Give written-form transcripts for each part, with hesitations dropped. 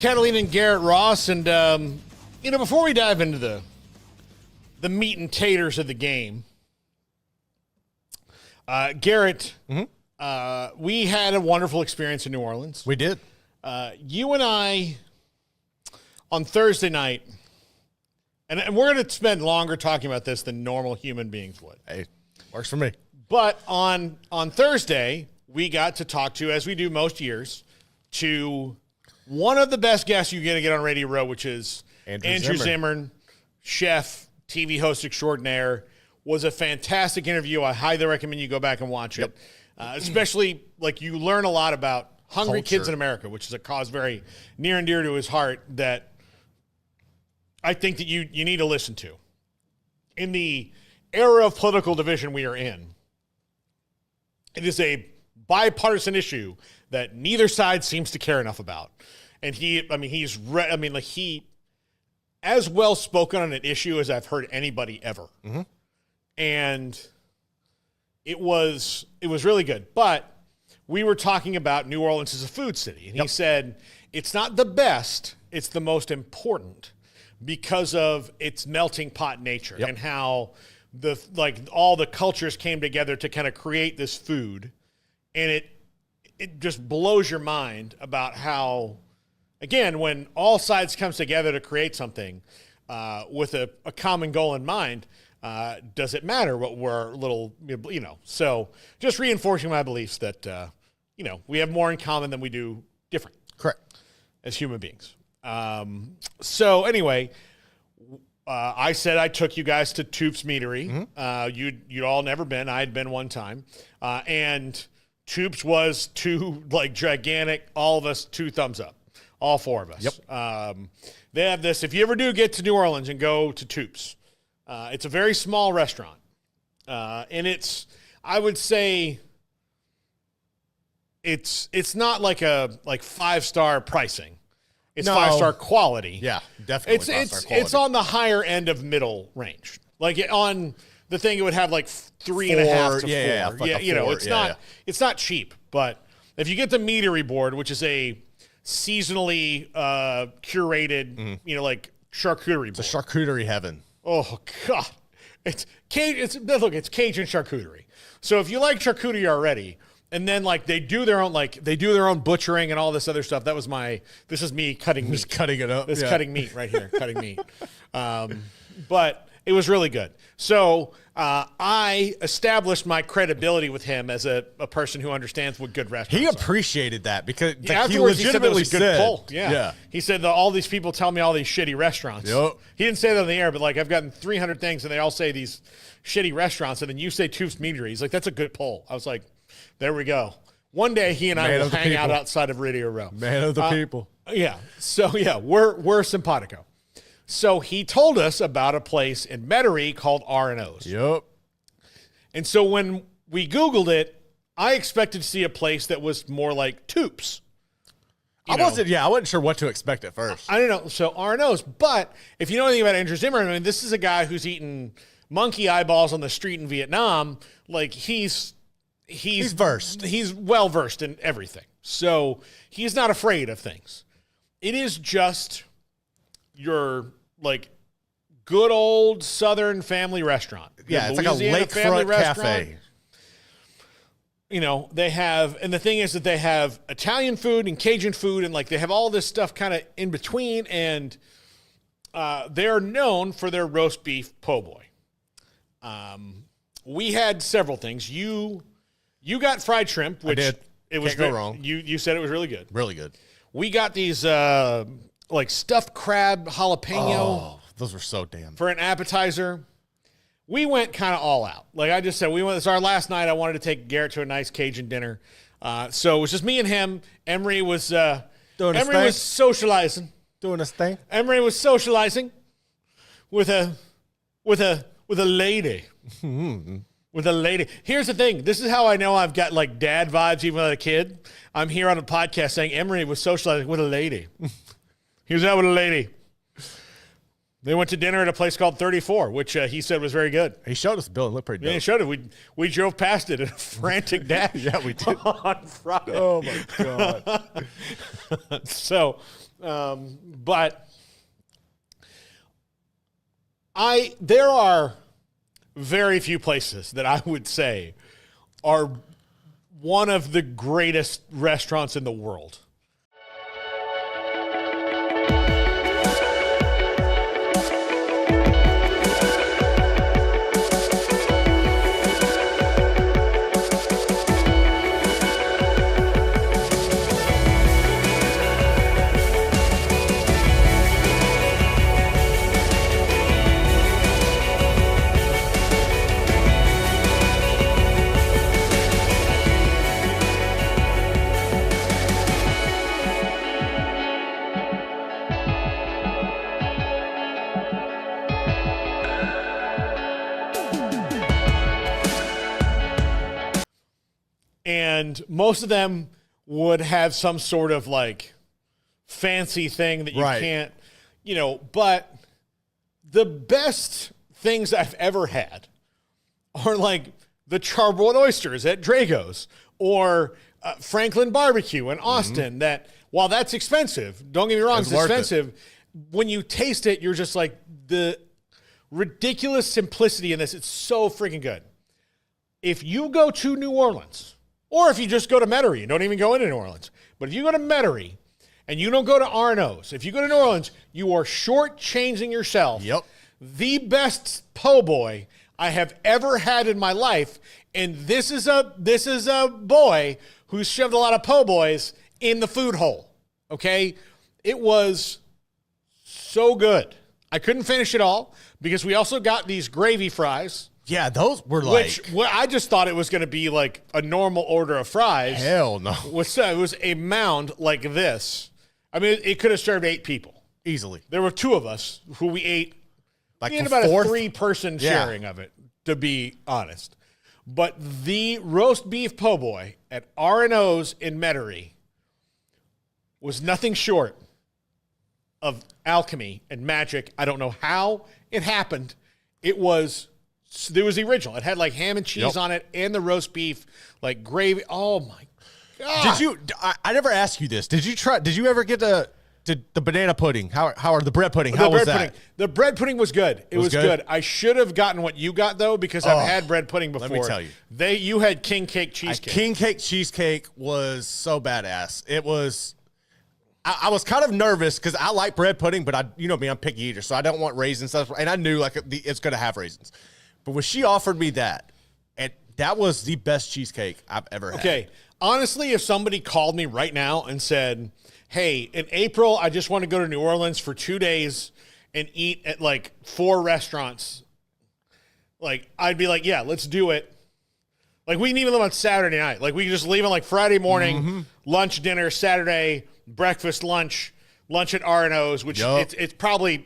Catalina and Garrett Ross, and before we dive into the meat and taters of the game, Garrett, we had a wonderful experience in New Orleans. We did. You and I on Thursday night, and we're going to spend longer talking about this than normal human beings would. Hey, works for me. But on Thursday, we got to talk to, as we do most years, to one of the best guests you're going to get on Radio Row, which is Andrew Zimmern, chef, TV host extraordinaire. Was a fantastic interview. I highly recommend you go back and watch it. Especially, you learn a lot about hungry kids in America, which is a cause very near and dear to his heart that I think that you need to listen to. In the era of political division we are in, it is a bipartisan issue that neither side seems to care enough about. And he's as well spoken on an issue as I've heard anybody ever. Mm-hmm. And it was really good. But we were talking about New Orleans as a food city. And he said, it's not the best, it's the most important because of its melting pot nature and how all the cultures came together to kind of create this food. And it just blows your mind about how, again, when all sides comes together to create something with a common goal in mind, does it matter what we're So just reinforcing my beliefs that, we have more in common than we do different. Correct. As human beings. So anyway, I said I took you guys to Toop's Meadery. Mm-hmm. You'd all never been. I had been one time. And Toop's was two, gigantic, all of us, 2 thumbs up. All 4 of us. Yep. They have this. If you ever do get to New Orleans and go to Toop's, it's a very small restaurant. And I would say, it's not like 5-star pricing. It's 5-star quality. Yeah, definitely 5-star quality. It's on the higher end of middle range. On the thing, it would have 3.5 to 4. It's not cheap. But if you get the Meadery board, which is a seasonally curated, charcuterie board. It's a charcuterie heaven. Oh God, it's Cajun charcuterie. So if you like charcuterie already, and then they do their own butchering and all this other stuff. This is me cutting meat. Just cutting it up. This cutting meat right here, cutting meat. But it was really good. So I established my credibility with him as a person who understands what good restaurants He are. appreciated that because he legitimately said that was a good pull. Yeah. He said that all these people tell me all these shitty restaurants. Yep. He didn't say that on the air, but I've gotten 300 things and they all say these shitty restaurants. And then you say Toop's Meadery. He's like, that's a good pull. I was like, there we go. One day he and I will hang out outside of Radio Row. Man of the people. Yeah. So we're simpatico. So he told us about a place in Metairie called R&O's. Yep. And so when we Googled it, I expected to see a place that was more like Toop's. I wasn't sure what to expect at first. I don't know. So R&O's. But if you know anything about Andrew Zimmern, this is a guy who's eaten monkey eyeballs on the street in Vietnam. He's versed. He's well versed in everything. So he's not afraid of things. It is just your good old Southern family restaurant. Yeah, it's Louisiana like a lakefront cafe. They have, and the thing is that they have Italian food and Cajun food, and they have all this stuff kind of in between, and they're known for their roast beef po' boy. We had several things. You got fried shrimp, which I did. It was Can't go wrong. You said it was really good. Really good. We got these stuffed crab jalapeno. Oh, those were so damn. For an appetizer. We went kind of all out. I just said, it's our last night. I wanted to take Garrett to a nice Cajun dinner. So it was just me and him. Emery was socializing. Doing his thing. Emery was socializing with a lady. With a lady. Here's the thing. This is how I know I've got dad vibes even as a kid. I'm here on a podcast saying Emery was socializing with a lady. He was out with a lady. They went to dinner at a place called 34, which he said was very good. He showed us the bill and looked pretty dope. Yeah, he showed it. We drove past it in a frantic dash. Yeah, we did. On Friday. Oh, my God. So But there are very few places that I would say are one of the greatest restaurants in the world. And most of them would have some sort of like fancy thing that you can't, but the best things I've ever had are like the charbroiled oysters at Drago's or Franklin Barbecue in Austin. That while that's expensive, don't get me wrong, it's expensive. When you taste it, you're just like the ridiculous simplicity in this. It's so freaking good. If you go to New Orleans, or if you just go to Metairie and don't even go into New Orleans. But if you go to Metairie and you don't go to R&O's, if you go to New Orleans, you are shortchanging yourself. Yep. The best po' boy I have ever had in my life. And this is a boy who's shoved a lot of po' boys in the food hole. Okay? It was so good. I couldn't finish it all because we also got these gravy fries. Yeah, those were like... I just thought it was going to be like a normal order of fries. Hell no. It was a mound like this. I mean, it could have served 8 people. Easily. There were 2 of us who we ate. Like we had about a 3-person sharing of it, to be honest. But the roast beef po' boy at R&O's in Metairie was nothing short of alchemy and magic. I don't know how it happened. There was the original. It had like ham and cheese on it and the roast beef, like gravy. Oh my God. I never asked you this. Did you ever get the banana pudding? How are the bread pudding? How was that? Pudding. The bread pudding was good. It was good. I should have gotten what you got though, because I've had bread pudding before. Let me tell you. You had king cake cheesecake. King cake cheesecake was so badass. It was, I was kind of nervous because I like bread pudding, but I'm picky eater, so I don't want raisins. And I knew like it's going to have raisins. But when she offered me that, and that was the best cheesecake I've ever had. Okay. Honestly, if somebody called me right now and said, hey, in April, I just want to go to New Orleans for 2 days and eat at like 4 restaurants, like I'd be like, yeah, let's do it. Like we can even live on Saturday night. Like we can just leave on like Friday morning, lunch, dinner, Saturday, breakfast, lunch at R&O's, which it's probably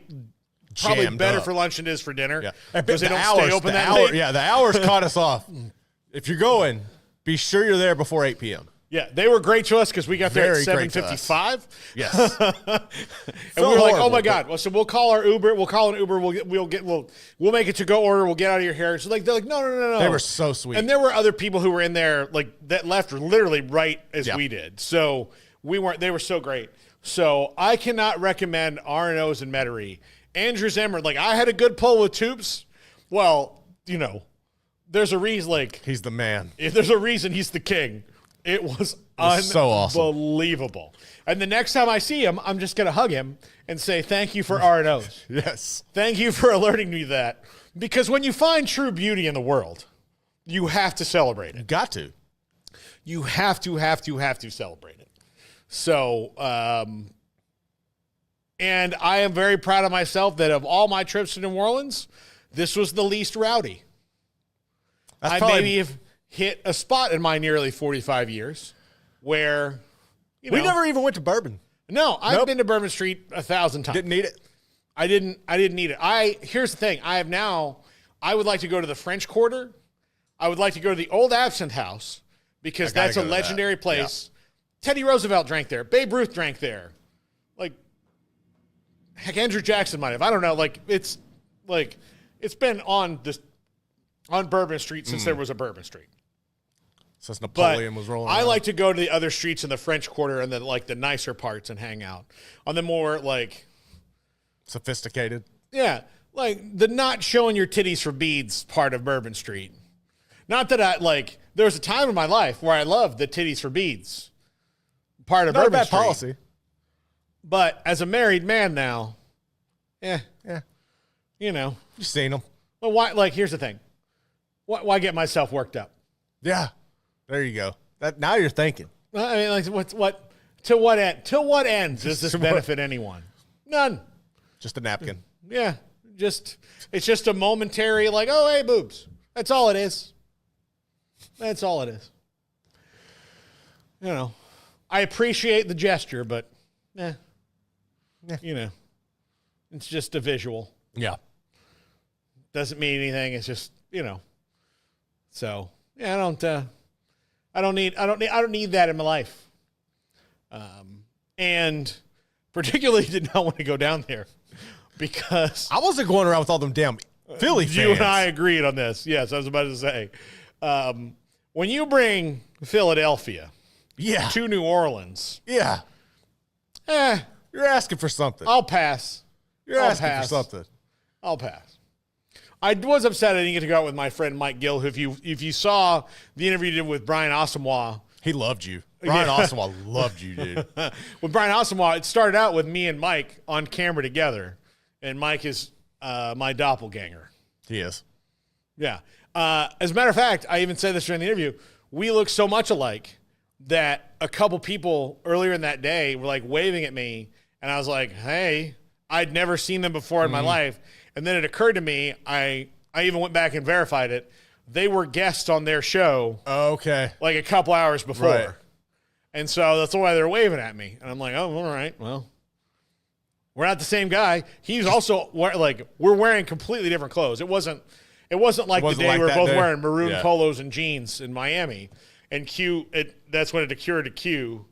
better for lunch than it is for dinner. Yeah. Because they don't stay open that late. Yeah, the hours caught us off. If you're going, be sure you're there before 8 p.m. Yeah, they were great to us because we got there at 7:55. Yes. And we were like, oh my God. Well, so we'll call our Uber. We'll call an Uber. We'll make it to go order. We'll get out of your hair. So they're like, no. They were so sweet. And there were other people who were in there like that left literally right as we did. So they were so great. So I cannot recommend R&O's in Metairie. Andrew Zimmer, like I had a good pull with Toops. Well, there's a reason. Like he's the man. There's a reason he's the king. It was so awesome. Unbelievable. And the next time I see him, I'm just going to hug him and say, thank you for R&O's. Yes. Thank you for alerting me to that. Because when you find true beauty in the world, you have to celebrate it. Got to. You have to celebrate it. So, and I am very proud of myself that of all my trips to New Orleans, this was the least rowdy. I maybe have hit a spot in my nearly 45 years where, we never even went to Bourbon. No, I've been to Bourbon Street 1,000 times. Didn't need it. I didn't need it. Here's the thing. I would like to go to the French Quarter. I would like to go to the Old Absinthe House because that's a legendary place. Yeah. Teddy Roosevelt drank there. Babe Ruth drank there. Like, heck, Andrew Jackson might have. I don't know. Like, it's been on Bourbon Street since there was a Bourbon Street. Since Napoleon was rolling I around. like to go to the other streets in the French Quarter and the nicer parts and hang out on the more sophisticated. Yeah, like the not showing your titties for beads part of Bourbon Street. Not that there was a time in my life where I loved the titties for beads part of Not a Bourbon bad Street. policy. But as a married man now, Yeah. You've seen them. But why? Here's the thing. Why get myself worked up? Yeah. There you go. Now you're thinking. I mean, what? To what end? To what end does this benefit anyone? None. Just a napkin. Yeah. It's just a momentary oh, hey, boobs. That's all it is. That's all it is. I appreciate the gesture, but it's just a visual. Yeah. Doesn't mean anything. It's just, So, yeah, I don't need that in my life. And particularly did not want to go down there because I wasn't going around with all them damn Philly fans. you and I agreed on this. Yes, I was about to say. When you bring Philadelphia to New Orleans, you're asking for something. I'll pass. You're asking for something. I'll pass. I was upset I didn't get to go out with my friend Mike Gill, who if you saw the interview you did with Brian Asamoah. He loved you. Brian Asamoah loved you, dude. With Brian Asamoah, it started out with me and Mike on camera together, and Mike is my doppelganger. He is. Yeah. As a matter of fact, I even said this during the interview, we look so much alike that a couple people earlier in that day were waving at me, and I was like, hey, I'd never seen them before in my life. And then it occurred to me, I even went back and verified it. They were guests on their show. Okay. A couple hours before. Right. And so that's why they're waving at me. And I'm like, oh, all right, well, we're not the same guy. He's also we're wearing completely different clothes. It wasn't like the day we were both wearing maroon polos and jeans in Miami. And that's when it occurred to Q.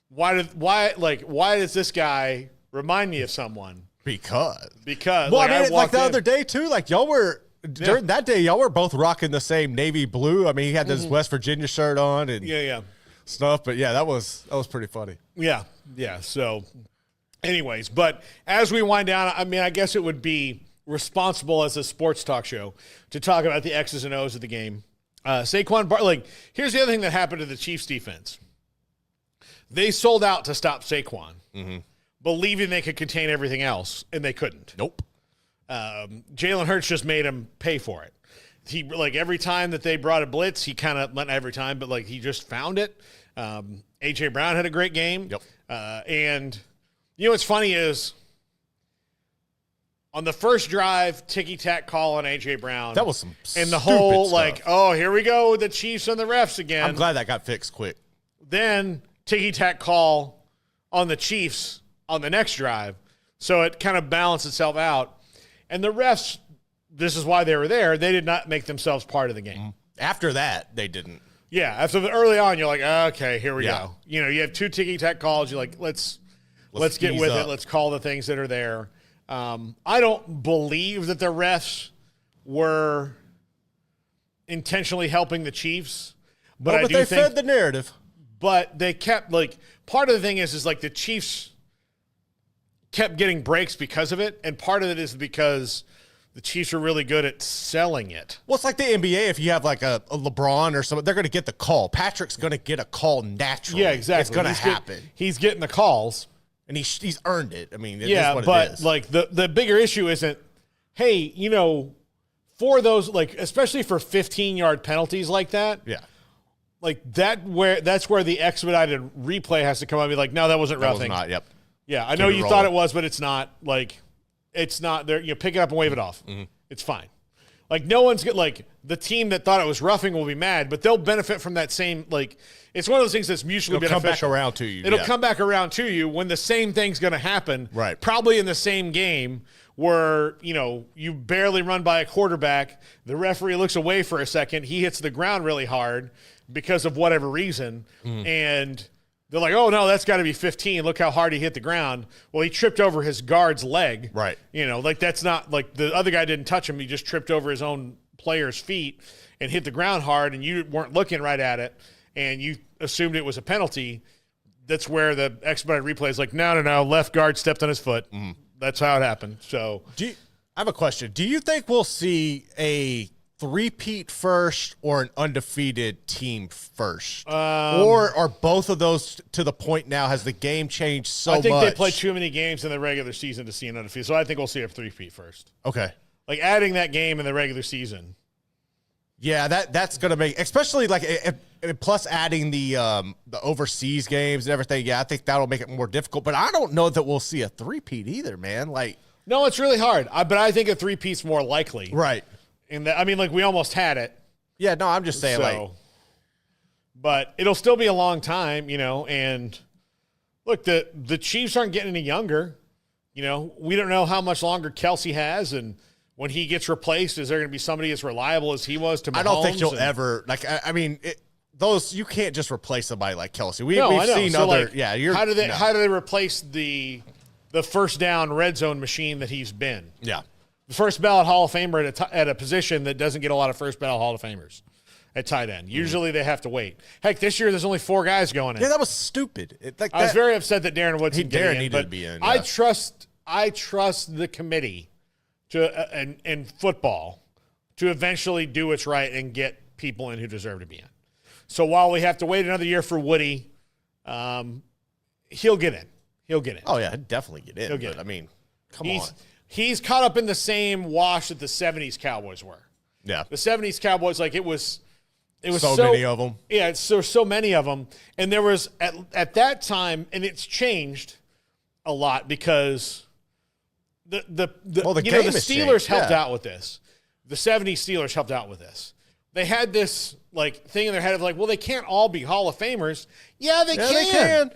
Why does this guy remind me of someone? Because well, I mean, the other day too, y'all were during that day, y'all were both rocking the same navy blue. I mean, he had this West Virginia shirt on and stuff. But yeah, that was pretty funny. Yeah. So, anyways, but as we wind down, I mean, I guess it would be responsible as a sports talk show to talk about the X's and O's of the game. Saquon here's the other thing that happened to the Chiefs defense. They sold out to stop Saquon. Believing they could contain everything else, and they couldn't. Nope. Jalen Hurts just made him pay for it. He every time that they brought a blitz, he kind of not every time, but he just found it. A.J. Brown had a great game. Yep. And what's funny is on the first drive, ticky-tack call on A.J. Brown. That was some and the whole stuff. oh, here we go with the Chiefs and the refs again. I'm glad that got fixed quick. Then ticky-tack call on the Chiefs on the next drive. So it kind of balanced itself out. And the refs, this is why they were there, they did not make themselves part of the game. After that, they didn't. Yeah, after early on, you're like, okay, here we go. You have two ticky-tack calls. You're like, let's get with it. Let's call the things that are there. I don't believe that the refs were intentionally helping the Chiefs. But they fed the narrative. But they kept, part of the thing is the Chiefs kept getting breaks because of it, and part of it is because the Chiefs are really good at selling it. Well, it's like the NBA. If you have a LeBron or something, they're going to get the call. Patrick's going to get a call naturally. Yeah, exactly. It's going to happen. He's getting the calls. And he's earned it. I mean, it is what but it is. The bigger issue isn't, hey, for those, especially for 15-yard penalties like that. Yeah. That's where the expedited replay has to come out and be like, no, that wasn't roughing. That was not, yep. Yeah, I know you thought it was, but it's not. It's not there. Pick it up and wave it off. Mm-hmm. It's fine. No one's the team that thought it was roughing will be mad, but they'll benefit from that same. It's one of those things that's mutually beneficial. It'll come back around to you. It'll come back around to you when the same thing's going to happen. Right. Probably in the same game where you barely run by a quarterback. The referee looks away for a second. He hits the ground really hard because of whatever reason, and they're like, oh, no, that's got to be 15. Look how hard he hit the ground. Well, he tripped over his guard's leg. Right. That's not the other guy didn't touch him. He just tripped over his own player's feet and hit the ground hard, and you weren't looking right at it. and you assumed it was a penalty, that's where the expedited replay is like, no, left guard stepped on his foot. That's how it happened. So I have a question. Do you think we'll see a three-peat first or an undefeated team first? Or are both of those to the point now? Has the game changed so much? I think they play too many games in the regular season to see an undefeated. So I think we'll see a three-peat first. Okay. Like adding that game in the regular season. Yeah, that's going to make, especially like plus adding the overseas games and everything. Yeah, I think that'll make it more difficult. But I don't know that we'll see a three-peat either, man. Like, no, it's really hard. But I think a three-peat's more likely. Right. And I mean, like we almost had it. Yeah, no, I'm just saying but it'll still be a long time, and look, the Chiefs aren't getting any younger. We don't know how much longer Kelsey has, and when he gets replaced, is there going to be somebody as reliable as he was to Mahomes? I don't think you'll ever, like, I mean, those, you can't just replace somebody like Kelsey. We've seen so other, how do they replace the first down red zone machine that he's been? Yeah. The first ballot Hall of Famer at a position that doesn't get a lot of first ballot Hall of Famers at tight end. Usually they have to wait. Heck, this year there's only 4 guys going in. Yeah, that was stupid. I was very upset that Darren Woodson needed to be in. Yeah. I trust the committee in football to eventually do what's right and get people in who deserve to be in. So while we have to wait another year for Woody, he'll get in. Oh yeah, he'll definitely get in. He'll get in. I mean, come on. He's caught up in the same wash that the 70s Cowboys were. Yeah. The 70s Cowboys, like it was so many of them. Yeah, it's so many of them. And there was at that time, and it's changed a lot because the Steelers helped out with this. The 70s Steelers helped out with this. They had this like thing in their head of like, well, they can't all be Hall of Famers. Yeah, they can.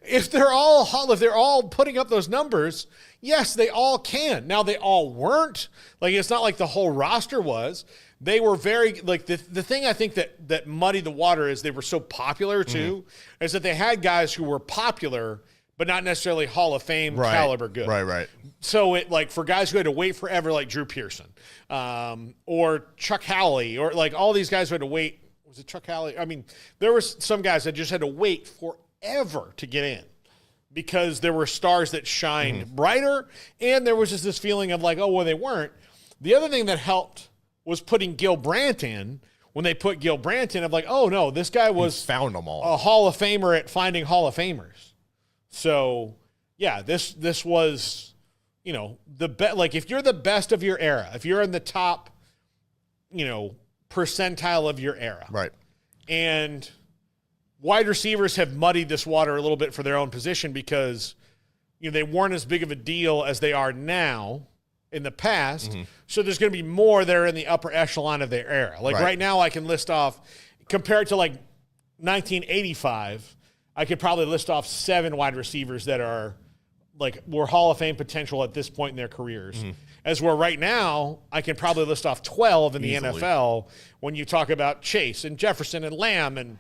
If they're all putting up those numbers, yes, they all can. Now they all weren't. Like it's not like the whole roster was. They were very like the thing I think that muddied the water is they were so popular too, is that they had guys who were popular but not necessarily Hall of Fame caliber good. Right. So it like for guys who had to wait forever, like Drew Pearson, or Chuck Howley, or like all these guys who had to wait. Was it Chuck Howley? I mean, there were some guys that just had to wait forever to get in because there were stars that shined brighter, and there was just this feeling of like, oh, well, they weren't. The other thing that helped was putting Gil Brandt in. When they put Gil Brandt in, I'm like, oh no, this guy was found them all. A Hall of Famer at finding Hall of Famers. So, yeah, this was, like if you're the best of your era, if you're in the top, percentile of your era. Right. And wide receivers have muddied this water a little bit for their own position because, they weren't as big of a deal as they are now in the past. So there's going to be more that are in the upper echelon of their era. Like right now I can list off, compared to like 1985, I could probably list off 7 wide receivers that are were Hall of Fame potential at this point in their careers. As where right now, I can probably list off 12 in the NFL when you talk about Chase and Jefferson and Lamb and,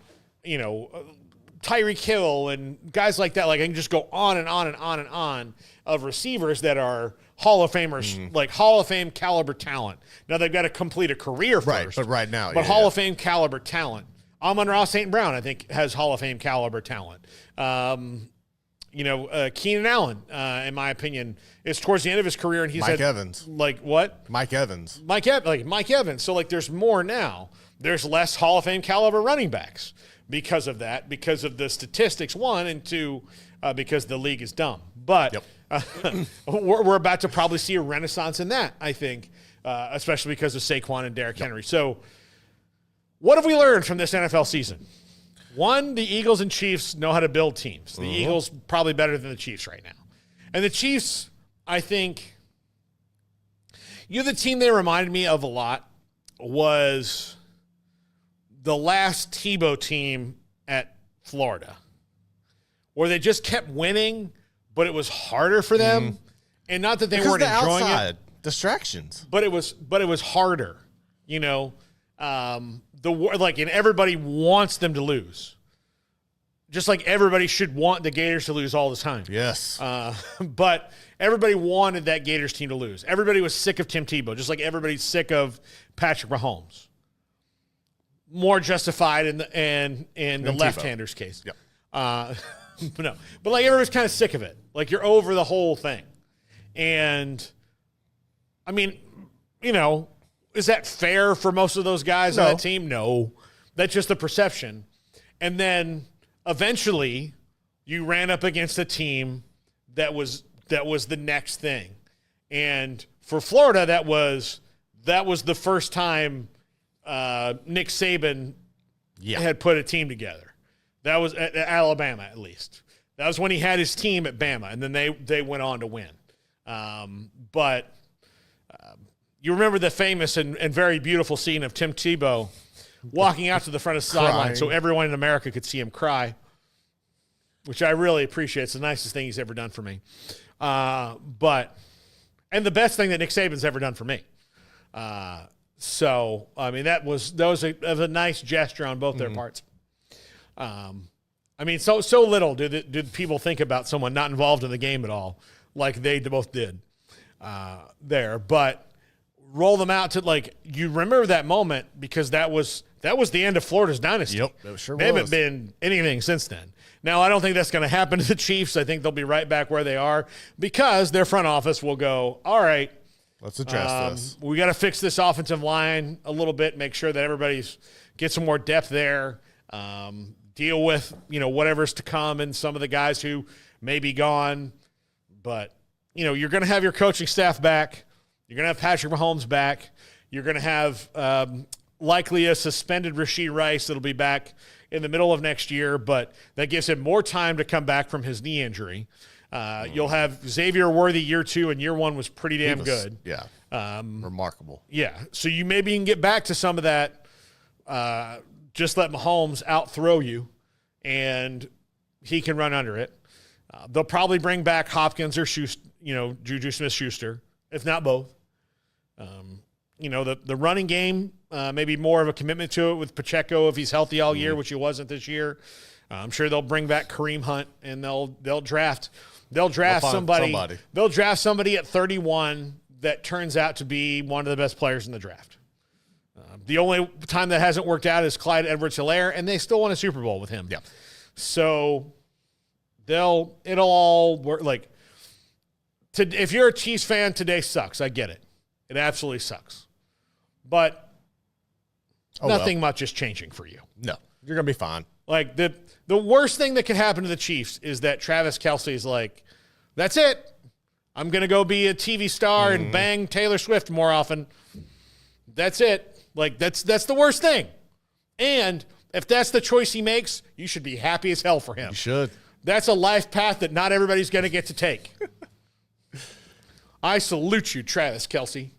Tyreek Hill and guys like that. Like I can just go on and on and on and on of receivers that are Hall of Famers, like Hall of Fame caliber talent. Now they've got to complete a career first. But right now, Hall of Fame caliber talent. Amon-Ra St. Brown, I think, has Hall of Fame caliber talent. Keenan Allen, in my opinion, is towards the end of his career, and he's Mike Evans. Like what? Mike Evans. Mike Evans. So there's more now. There's less Hall of Fame caliber running backs because of that, because of the statistics, 1, and 2, because the league is dumb. But we're about to probably see a renaissance in that, I think, especially because of Saquon and Derrick Henry. So what have we learned from this NFL season? 1, the Eagles and Chiefs know how to build teams. The Eagles probably better than the Chiefs right now. And the Chiefs, I think, the team they reminded me of a lot was the last Tebow team at Florida, where they just kept winning, but it was harder for them. And not that they weren't enjoying it. Distractions. But it was harder, and everybody wants them to lose. Just like everybody should want the Gators to lose all the time. Yes. But everybody wanted that Gators team to lose. Everybody was sick of Tim Tebow, just like everybody's sick of Patrick Mahomes. more justified in the left-hander's case. Yep. No, but like everybody's kind of sick of it. Like you're over the whole thing, and I mean, is that fair for most of those guys on that team? No, that's just the perception. And then eventually, you ran up against a team that was the next thing, and for Florida, that was the first time Nick Saban had put a team together. That was at Alabama, at least. That was when he had his team at Bama, and then they went on to win. But you remember the famous and very beautiful scene of Tim Tebow walking out to the front of the sideline so everyone in America could see him cry, which I really appreciate. It's the nicest thing he's ever done for me. And the best thing that Nick Saban's ever done for me. So, I mean, that was a nice gesture on both their parts. I mean, so little did people think about someone not involved in the game at all, like they both did there. But roll them out to, like, you remember that moment because that was the end of Florida's dynasty. Yep, that sure was. They haven't been anything since then. Now, I don't think that's going to happen to the Chiefs. I think they'll be right back where they are because their front office will go, all right, let's address this. We got to fix this offensive line a little bit, make sure that everybody's get some more depth there. Deal with, whatever's to come and some of the guys who may be gone. But, you're going to have your coaching staff back. You're going to have Patrick Mahomes back. You're going to have likely a suspended Rashee Rice that'll be back in the middle of next year, but that gives him more time to come back from his knee injury. You'll have Xavier Worthy year 2, and year 1 was pretty damn good. Yeah, remarkable. Yeah, so you maybe can get back to some of that. Just let Mahomes out-throw you, and he can run under it. They'll probably bring back Hopkins or Juju Smith-Schuster, if not both. The running game, maybe more of a commitment to it with Pacheco if he's healthy all year, which he wasn't this year. I'm sure they'll bring back Kareem Hunt, and they'll draft somebody. They'll draft somebody at 31 that turns out to be one of the best players in the draft. The only time that hasn't worked out is Clyde Edwards-Helaire, and they still won a Super Bowl with him. Yeah. So it'll all work. Like, if you're a Chiefs fan, today sucks. I get it. It absolutely sucks. But nothing much is changing for you. No, you're going to be fine. Like, the worst thing that could happen to the Chiefs is that Travis Kelce is like, that's it. I'm going to go be a TV star and bang Taylor Swift more often. That's it. Like, that's the worst thing. And if that's the choice he makes, you should be happy as hell for him. You should. That's a life path that not everybody's going to get to take. I salute you, Travis Kelce.